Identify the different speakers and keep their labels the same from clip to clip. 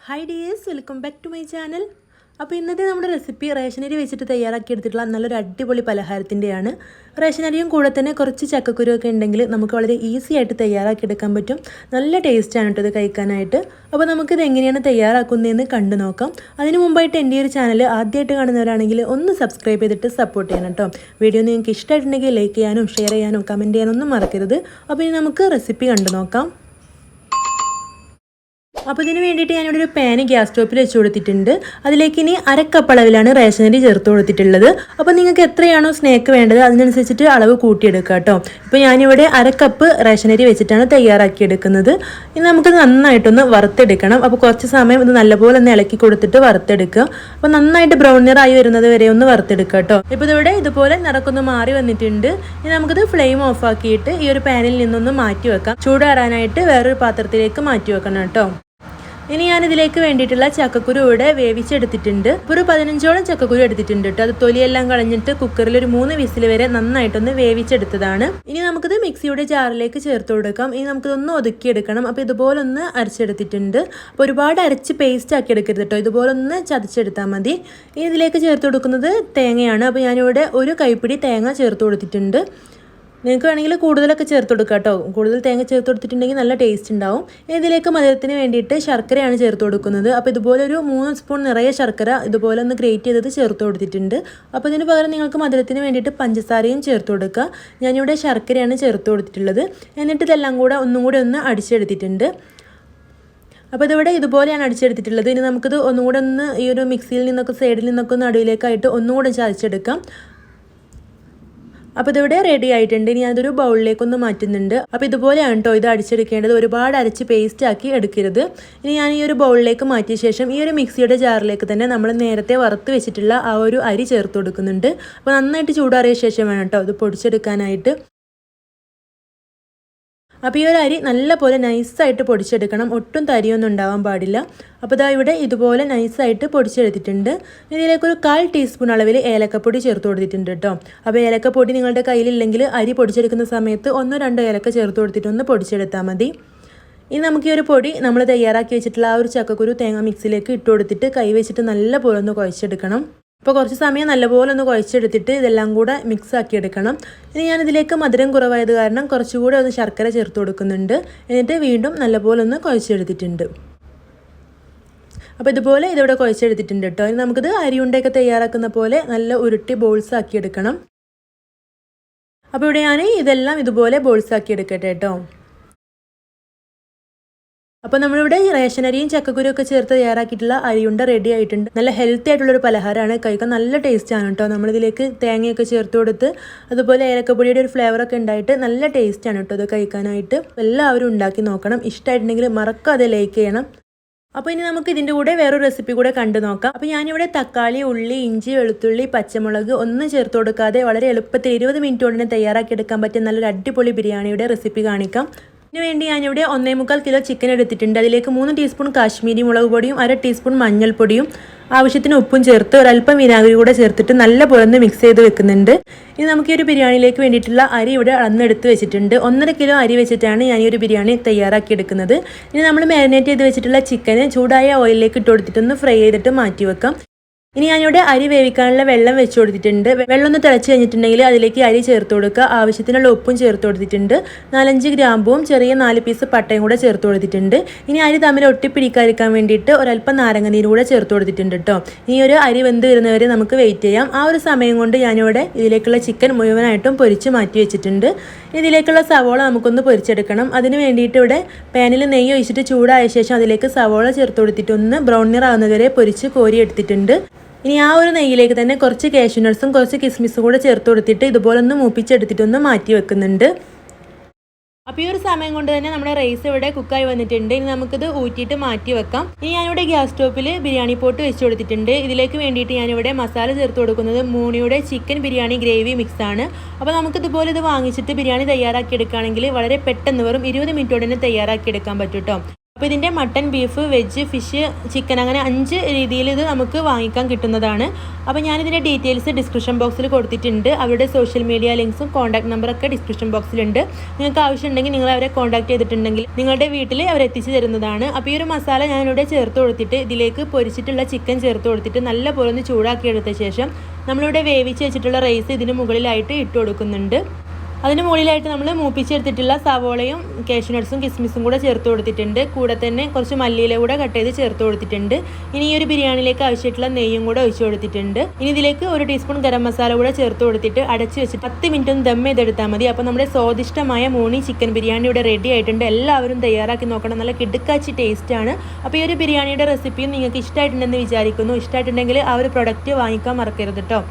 Speaker 1: Hi dears, welcome back to my channel. അപ്പോൾ ഇന്നത്തെ നമ്മുടെ റെസിപ്പി റേഷനരി വെച്ചിട്ട് തയ്യാറാക്കി എടുത്തിട്ടുള്ള നല്ലൊരു അടിപൊളി പലഹാരത്തിൻ്റെയാണ്. റേഷനരിയും കൂടെ തന്നെ കുറച്ച് ചക്കക്കുരു ഒക്കെ ഉണ്ടെങ്കിൽ നമുക്ക് വളരെ ഈസി ആയിട്ട് തയ്യാറാക്കി എടുക്കാൻ പറ്റും. നല്ല ടേസ്റ്റാണ് കേട്ടോ ഇത് കഴിക്കാനായിട്ട്. അപ്പോൾ നമുക്കിത് എങ്ങനെയാണ് തയ്യാറാക്കുന്നതെന്ന് കണ്ടു നോക്കാം. അതിന് മുമ്പായിട്ട് എൻ്റെ ഒരു ചാനൽ ആദ്യമായിട്ട് കാണുന്നവരാണെങ്കിൽ ഒന്ന് സബ്സ്ക്രൈബ് ചെയ്തിട്ട് സപ്പോർട്ട് ചെയ്യണം കേട്ടോ. വീഡിയോ നിങ്ങൾക്ക് ഇഷ്ടമായിട്ടുണ്ടെങ്കിൽ ലൈക്ക് ചെയ്യാനും ഷെയർ ചെയ്യാനും കമൻറ്റ് ചെയ്യാനൊന്നും മറക്കരുത്. അപ്പോൾ ഇനി നമുക്ക് റെസിപ്പി കണ്ടു നോക്കാം. അപ്പോൾ ഇതിന് വേണ്ടിയിട്ട് ഞാനിവിടെ ഒരു പാന് ഗ്യാസ് സ്റ്റോപ്പിൽ വെച്ച് കൊടുത്തിട്ടുണ്ട്. അതിലേക്ക് ഇനി അരക്കപ്പ് അളവിലാണ് റേഷനരി ചേർത്ത് കൊടുത്തിട്ടുള്ളത്. അപ്പോൾ നിങ്ങൾക്ക് എത്രയാണോ സ്നേക്ക് വേണ്ടത് അതിനനുസരിച്ചിട്ട് അളവ് കൂട്ടിയെടുക്കുക കേട്ടോ. ഇപ്പോൾ ഞാനിവിടെ അരക്കപ്പ് റേഷനരി വെച്ചിട്ടാണ് തയ്യാറാക്കിയെടുക്കുന്നത്. ഇനി നമുക്കിത് നന്നായിട്ടൊന്ന് വറുത്തെടുക്കണം. അപ്പോൾ കുറച്ച് സമയം ഇത് നല്ലപോലെ ഒന്ന് ഇളക്കി കൊടുത്തിട്ട് വറുത്തെടുക്കുക. അപ്പോൾ നന്നായിട്ട് ബ്രൗൺ നിറായി വരുന്നത് വരെ ഒന്ന് വറുത്തെടുക്കുക കേട്ടോ. ഇപ്പോൾ ഇതിവിടെ ഇതുപോലെ നിറക്കൊന്ന് മാറി വന്നിട്ടുണ്ട്. ഇനി നമുക്കിത് ഫ്ലെയിം ഓഫ് ആക്കിയിട്ട് ഈ ഒരു പാനിൽ നിന്നൊന്ന് മാറ്റി വെക്കാം. ചൂടാറാനായിട്ട് വേറൊരു പാത്രത്തിലേക്ക് മാറ്റി വെക്കണം കേട്ടോ. ഇനി ഞാനിതിലേക്ക് വേണ്ടിയിട്ടുള്ള ചക്കക്കുരു ഇവിടെ വേവിച്ചെടുത്തിട്ടുണ്ട്. ഒരു 15ഓളം ചക്കക്കുരു എടുത്തിട്ടുണ്ട് കേട്ടോ. അത് തൊലിയെല്ലാം കളഞ്ഞിട്ട് കുക്കറിൽ ഒരു 3 വിസിൽ വരെ നന്നായിട്ടൊന്ന് വേവിച്ചെടുത്തതാണ്. ഇനി നമുക്കിത് മിക്സിയുടെ ജാറിലേക്ക് ചേർത്ത് കൊടുക്കാം. ഇനി നമുക്കിതൊന്ന് ഒതുക്കിയെടുക്കണം. അപ്പോൾ ഇതുപോലെ ഒന്ന് അരച്ചെടുത്തിട്ടുണ്ട്. അപ്പോൾ ഒരുപാട് അരച്ച് പേസ്റ്റ് ആക്കി എടുക്കരുത് കേട്ടോ. ഇതുപോലെ ഒന്ന് ചതച്ചെടുത്താൽ മതി. ഇനി ഇതിലേക്ക് ചേർത്ത് കൊടുക്കുന്നത് തേങ്ങയാണ്. അപ്പോൾ ഞാനിവിടെ ഒരു കൈപ്പിടി തേങ്ങ ചേർത്ത് കൊടുത്തിട്ടുണ്ട്. നിങ്ങൾക്ക് വേണമെങ്കിൽ കൂടുതലൊക്കെ ചേർത്ത് കൊടുക്കുക കേട്ടോ. കൂടുതൽ തേങ്ങ ചേർത്ത് കൊടുത്തിട്ടുണ്ടെങ്കിൽ നല്ല ടേസ്റ്റ് ഉണ്ടാവും. ഇതിലേക്ക് മധുരത്തിന് വേണ്ടിയിട്ട് ശർക്കരയാണ് ചേർത്ത് കൊടുക്കുന്നത്. അപ്പോൾ ഇതുപോലെ ഒരു 3 സ്പൂൺ നിറയെ ശർക്കര ഇതുപോലെ ഒന്ന് ഗ്രേറ്റ് ചെയ്തത് ചേർത്ത് കൊടുത്തിട്ടുണ്ട്. അപ്പോൾ ഇതിന് പകരം നിങ്ങൾക്ക് മധുരത്തിന് വേണ്ടിയിട്ട് പഞ്ചസാരയും ചേർത്ത് കൊടുക്കുക. ഞാനിവിടെ ശർക്കരയാണ് ചേർത്ത് കൊടുത്തിട്ടുള്ളത്. എന്നിട്ട് ഇതെല്ലാം കൂടെ ഒന്നും കൂടെ ഒന്ന് അടിച്ചെടുത്തിട്ടുണ്ട്. അപ്പോൾ ഇതിവിടെ ഇതുപോലെയാണ് അടിച്ചെടുത്തിട്ടുള്ളത്. ഇനി നമുക്കിത് ഒന്നുകൂടെ ഒന്ന് ഈ ഒരു മിക്സിയിൽ നിന്നൊക്കെ സൈഡിൽ നിന്നൊക്കെ ഒന്ന് നടുവിലേക്കായിട്ട് ഒന്നുകൂടെ ചതച്ചെടുക്കാം. അപ്പോൾ ഇതിവിടെ റെഡി ആയിട്ടുണ്ട്. ഇനി ഞാനതൊരു ബൗളിലേക്കൊന്ന് മാറ്റുന്നുണ്ട്. അപ്പോൾ ഇതുപോലെയാണ് കേട്ടോ ഇത് അടിച്ചെടുക്കേണ്ടത്. ഒരുപാട് അരച്ച് പേസ്റ്റ് ആക്കി എടുക്കരുത്. ഇനി ഞാൻ ഈ ഒരു ബൗളിലേക്ക് മാറ്റിയ ശേഷം ഈ ഒരു മിക്സിയുടെ ജാറിലേക്ക് തന്നെ നമ്മൾ നേരത്തെ വറുത്ത് വെച്ചിട്ടുള്ള ആ ഒരു അരി ചേർത്ത് കൊടുക്കുന്നുണ്ട്. അപ്പോൾ നന്നായിട്ട് ചൂടാറിയ ശേഷം വേണം കേട്ടോ ഇത് പൊടിച്ചെടുക്കാനായിട്ട്. അപ്പോൾ ഈ ഒരു അരി നല്ലപോലെ നൈസായിട്ട് പൊടിച്ചെടുക്കണം. ഒട്ടും തരിയൊന്നും ഉണ്ടാവാൻ പാടില്ല. അപ്പോൾ ഇതാ ഇവിടെ ഇതുപോലെ നൈസായിട്ട് പൊടിച്ചെടുത്തിട്ടുണ്ട്. ഇതിലേക്കൊരു 1/4 ടീസ്പൂൺ അളവിൽ ഏലക്കപ്പൊടി ചേർത്ത് കൊടുത്തിട്ടുണ്ട് കേട്ടോ. അപ്പോൾ ഏലക്കപ്പൊടി നിങ്ങളുടെ കയ്യിലില്ലെങ്കിൽ അരി പൊടിച്ചെടുക്കുന്ന സമയത്ത് 1-2 ഏലക്ക ചേർത്ത് കൊടുത്തിട്ട് ഒന്ന് പൊടിച്ചെടുത്താൽ മതി. ഇനി നമുക്ക് ഈ ഒരു പൊടി നമ്മൾ തയ്യാറാക്കി വെച്ചിട്ടുള്ള ആ ഒരു ചക്കക്കുരു തേങ്ങ മിക്സിയിലേക്ക് ഇട്ട് കൊടുത്തിട്ട് കൈ വെച്ചിട്ട് നല്ലപോലെ ഒന്ന് കുഴച്ചെടുക്കണം. അപ്പോൾ കുറച്ച് സമയം നല്ലപോലെ ഒന്ന് കുഴച്ചെടുത്തിട്ട് ഇതെല്ലാം കൂടെ മിക്സ് ആക്കി എടുക്കണം. ഇനി ഞാനിതിലേക്ക് മധുരം കുറവായത് കാരണം കുറച്ചുകൂടെ ഒന്ന് ശർക്കര ചേർത്ത് കൊടുക്കുന്നുണ്ട്. എന്നിട്ട് വീണ്ടും നല്ലപോലെ ഒന്ന് കുഴച്ചെടുത്തിട്ടുണ്ട്. അപ്പോൾ ഇതുപോലെ ഇതിവിടെ കുഴച്ചെടുത്തിട്ടുണ്ട് കേട്ടോ. ഇനി നമുക്കിത് അരിയുണ്ടയൊക്കെ തയ്യാറാക്കുന്ന പോലെ നല്ല ഉരുട്ടി ബോൾസ് ആക്കി എടുക്കണം. അപ്പോൾ ഇവിടെ ഞാൻ ഇതെല്ലാം ഇതുപോലെ ബോൾസ് ആക്കി എടുക്കട്ടെ കേട്ടോ. അപ്പോൾ നമ്മളിവിടെ റേഷനരിയും ചക്കക്കുരും ഒക്കെ ചേർത്ത് തയ്യാറാക്കിയിട്ടുള്ള അരിയുണ്ട റെഡി ആയിട്ടുണ്ട്. നല്ല ഹെൽത്തി ആയിട്ടുള്ളൊരു പലഹാരമാണ്. കഴിക്കാൻ നല്ല ടേസ്റ്റാണ് കേട്ടോ. നമ്മളിതിലേക്ക് തേങ്ങയൊക്കെ ചേർത്ത് കൊടുത്ത് അതുപോലെ ഏലക്കപ്പൊടിയുടെ ഒരു ഫ്ലേവറൊക്കെ ഉണ്ടായിട്ട് നല്ല ടേസ്റ്റാണ് കേട്ടോ ഇത് കഴിക്കാനായിട്ട്. എല്ലാവരും ഉണ്ടാക്കി നോക്കണം. ഇഷ്ടമായിട്ടുണ്ടെങ്കിൽ മറക്കാതെ ലൈക്ക് ചെയ്യണം. അപ്പോൾ ഇനി നമുക്ക് ഇതിൻ്റെ കൂടെ വേറൊരു റെസിപ്പി കൂടെ കണ്ടു നോക്കാം. അപ്പോൾ ഞാനിവിടെ തക്കാളി, ഉള്ളി, ഇഞ്ചി, വെളുത്തുള്ളി, പച്ചമുളക് ഒന്നും ചേർത്ത് കൊടുക്കാതെ വളരെ എളുപ്പത്തിൽ 20 മിനിറ്റ് കൊണ്ട് തയ്യാറാക്കി എടുക്കാൻ പറ്റിയ നല്ലൊരു അടിപൊളി ബിരിയാണിയുടെ റെസിപ്പി കാണിക്കാം. ഇതിന് വേണ്ടി ഞാനിവിടെ 1.25 കിലോ ചിക്കൻ എടുത്തിട്ടുണ്ട്. അതിലേക്ക് 3 ടീസ്പൂൺ കാശ്മീരി മുളക് പൊടിയും 1/2 ടീസ്പൂൺ മഞ്ഞൾപ്പൊടിയും ആവശ്യത്തിന് ഉപ്പും ചേർത്ത് ഒരല്പം വിനാഗിരി കൂടെ ചേർത്തിട്ട് നല്ല പോലെ മിക്സ് ചെയ്ത് വെക്കുന്നുണ്ട്. ഇനി നമുക്ക് ഈ ഒരു ബിരിയാണിയിലേക്ക് വേണ്ടിയിട്ടുള്ള അരി ഇവിടെ അളന്നെടുത്ത് വെച്ചിട്ടുണ്ട്. 1.5 കിലോ അരി വെച്ചിട്ടാണ് ഞാൻ ഈ ഒരു ബിരിയാണി തയ്യാറാക്കി എടുക്കുന്നത്. ഇനി നമ്മൾ മാരിനേറ്റ് ചെയ്ത് വെച്ചിട്ടുള്ള ചിക്കന് ചൂടായ ഓയിലിലേക്ക് ഇട്ട് കൊടുത്തിട്ടൊന്ന് ഫ്രൈ ചെയ്തിട്ട് മാറ്റി വെക്കാം. ഇനി ഞാനിവിടെ അരി വേവിക്കാനുള്ള വെള്ളം വെച്ച് കൊടുത്തിട്ടുണ്ട്. വെള്ളം ഒന്ന് തിളച്ച് കഴിഞ്ഞിട്ടുണ്ടെങ്കിൽ അതിലേക്ക് അരി ചേർത്ത് കൊടുക്കുക. ആവശ്യത്തിനുള്ള ഉപ്പും ചേർത്ത് കൊടുത്തിട്ടുണ്ട്. 4-5 ഗ്രാമ്പും ചെറിയ 4 പീസ് പട്ടയും കൂടെ ചേർത്ത് കൊടുത്തിട്ടുണ്ട്. ഇനി അരി തമ്മിൽ ഒട്ടിപ്പിടിക്കാതിരിക്കാൻ വേണ്ടിയിട്ട് ഒരല്പം നാരങ്ങ നീര് കൂടെ ചേർത്ത് കൊടുത്തിട്ടുണ്ട് കേട്ടോ. ഇനി ഒരു അരി വെന്ത് വരുന്നവരെ നമുക്ക് വെയിറ്റ് ചെയ്യാം. ആ ഒരു സമയം കൊണ്ട് ഞാനിവിടെ ഇതിലേക്കുള്ള ചിക്കൻ മുഴുവനായിട്ടും പൊരിച്ച് മാറ്റി വെച്ചിട്ടുണ്ട്. ഇതിലേക്കുള്ള സവോള നമുക്കൊന്ന് പൊരിച്ചെടുക്കണം. അതിന് വേണ്ടിയിട്ട് ഇവിടെ പാനിൽ നെയ്യ് ഒഴിച്ചിട്ട് ചൂടായ ശേഷം അതിലേക്ക് സവോള ചേർത്ത് കൊടുത്തിട്ട് ഒന്ന് ബ്രൗൺ നിറം ആവുന്നതുവരെ പൊരിച്ച് കോരി എടുത്തിട്ടുണ്ട്. ഇനി ആ ഒരു നെയ്യിലേക്ക് തന്നെ കുറച്ച് കാഷ്യൂ നട്ട്സും കുറച്ച് കിസ്മിസും കൂടെ ചേർത്ത് കൊടുത്തിട്ട് ഇതുപോലെ ഒന്ന് മൂപ്പിച്ചെടുത്തിട്ടൊന്ന് മാറ്റി വെക്കുന്നുണ്ട്. അപ്പോൾ ഈ ഒരു സമയം കൊണ്ട് തന്നെ നമ്മുടെ റൈസ് ഇവിടെ കുക്കായി വന്നിട്ടുണ്ട്. ഇനി നമുക്കിത് ഊറ്റിയിട്ട് മാറ്റി വെക്കാം. ഇനി ഞാനിവിടെ ഗ്യാസ് സ്റ്റോപ്പിൽ ബിരിയാണി പോട്ട് വെച്ച് കൊടുത്തിട്ടുണ്ട്. ഇതിലേക്ക് വേണ്ടിയിട്ട് ഞാനിവിടെ മസാല ചേർത്ത് കൊടുക്കുന്നത് മൂണിയുടെ ചിക്കൻ ബിരിയാണി ഗ്രേവി മിക്സ് ആണ്. അപ്പോൾ നമുക്കിതുപോലെ ഇത് വാങ്ങിച്ചിട്ട് ബിരിയാണി തയ്യാറാക്കി എടുക്കുകയാണെങ്കിൽ വളരെ പെട്ടെന്ന് വെറും 20 മിനിറ്റോടെ തന്നെ തയ്യാറാക്കി എടുക്കാൻ പറ്റും കേട്ടോ. അപ്പോൾ ഇതിൻ്റെ mutton, beef, veg, fish, chicken അങ്ങനെ 5 രീതിയിൽ ഇത് നമുക്ക് വാങ്ങിക്കാൻ കിട്ടുന്നതാണ്. അപ്പോൾ ഞാനിതിൻ്റെ ഡീറ്റെയിൽസ് ഡിസ്ക്രിപ്ഷൻ ബോക്സിൽ കൊടുത്തിട്ടുണ്ട്. അവരുടെ സോഷ്യൽ മീഡിയ ലിങ്ക്സും കോൺടാക്ട് നമ്പറൊക്കെ ഡിസ്ക്രിപ്ഷൻ ബോക്സിലുണ്ട്. നിങ്ങൾക്ക് ആവശ്യമുണ്ടെങ്കിൽ നിങ്ങൾ അവരെ കോൺടാക്ട് ചെയ്തിട്ടുണ്ടെങ്കിൽ നിങ്ങളുടെ വീട്ടിൽ അവർ എത്തിച്ചു തരുന്നതാണ്. അപ്പോൾ ഈ ഒരു മസാല ഞാനിവിടെ ചേർത്ത് കൊടുത്തിട്ട് ഇതിലേക്ക് പൊരിച്ചിട്ടുള്ള ചിക്കൻ ചേർത്ത് കൊടുത്തിട്ട് നല്ലപോലെ ഒന്ന് ചൂടാക്കിയെടുത്ത ശേഷം നമ്മളിവിടെ വേവിച്ച് വെച്ചിട്ടുള്ള റൈസ് ഇതിന് മുകളിലായിട്ട് ഇട്ട് കൊടുക്കുന്നുണ്ട്. അതിന് മുകളിലായിട്ട് നമ്മൾ മൂപ്പിച്ചെടുത്തിട്ടുള്ള സവോളയും കാഷ്യൂനട്ട്സും കിസ്മിസും കൂടെ ചേർത്ത് കൊടുത്തിട്ടുണ്ട്. കൂടെ തന്നെ കുറച്ച് മല്ലിയില കൂടെ കട്ട് ചെയ്ത് ചേർത്ത് കൊടുത്തിട്ടുണ്ട്. ഇനി ഈ ഒരു ബിരിയാണിയിലേക്ക് ആവശ്യമായിട്ടുള്ള നെയ്യും കൂടെ ഒഴിച്ചു കൊടുത്തിട്ടുണ്ട്. ഇനി ഇതിലേക്ക് 1 ടീസ്പൂൺ ഗരം മസാല കൂടെ ചേർത്ത് കൊടുത്തിട്ട് അടച്ച് വെച്ചിട്ട് 10 മിനിറ്റ് ഒന്ന് ദം ചെയ്തെടുത്താൽ മതി. അപ്പോൾ നമ്മുടെ സ്വാദിഷ്ടമായ മൂണി ചിക്കൻ ബിരിയാണി ഇവിടെ റെഡി ആയിട്ടുണ്ട്. എല്ലാവരും തയ്യാറാക്കി നോക്കണം. നല്ല കിടുക്കാച്ചി ടേസ്റ്റാണ്. അപ്പോൾ ഈ ഒരു ബിരിയാണിയുടെ റെസിപ്പിയും നിങ്ങൾക്ക് ഇഷ്ടമായിട്ടുണ്ടെന്ന് വിചാരിക്കുന്നു. ഇഷ്ടമായിട്ടുണ്ടെങ്കിൽ ആ ഒരു പ്രൊഡക്റ്റ് വാങ്ങിക്കാൻ മറക്കരുത് കേട്ടോ.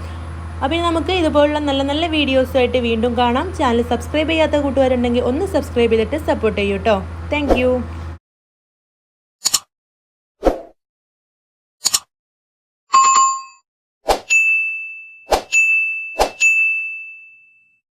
Speaker 1: അപ്പോൾ ഇനി നമുക്ക് ഇതുപോലുള്ള നല്ല നല്ല വീഡിയോസുമായിട്ട് വീണ്ടും കാണാം. ചാനൽ സബ്സ്ക്രൈബ് ചെയ്യാത്ത കൂട്ടുകാരുണ്ടെങ്കിൽ ഒന്ന് സബ്സ്ക്രൈബ് ചെയ്തിട്ട് സപ്പോർട്ട് ചെയ്യൂ കേട്ടോ. താങ്ക്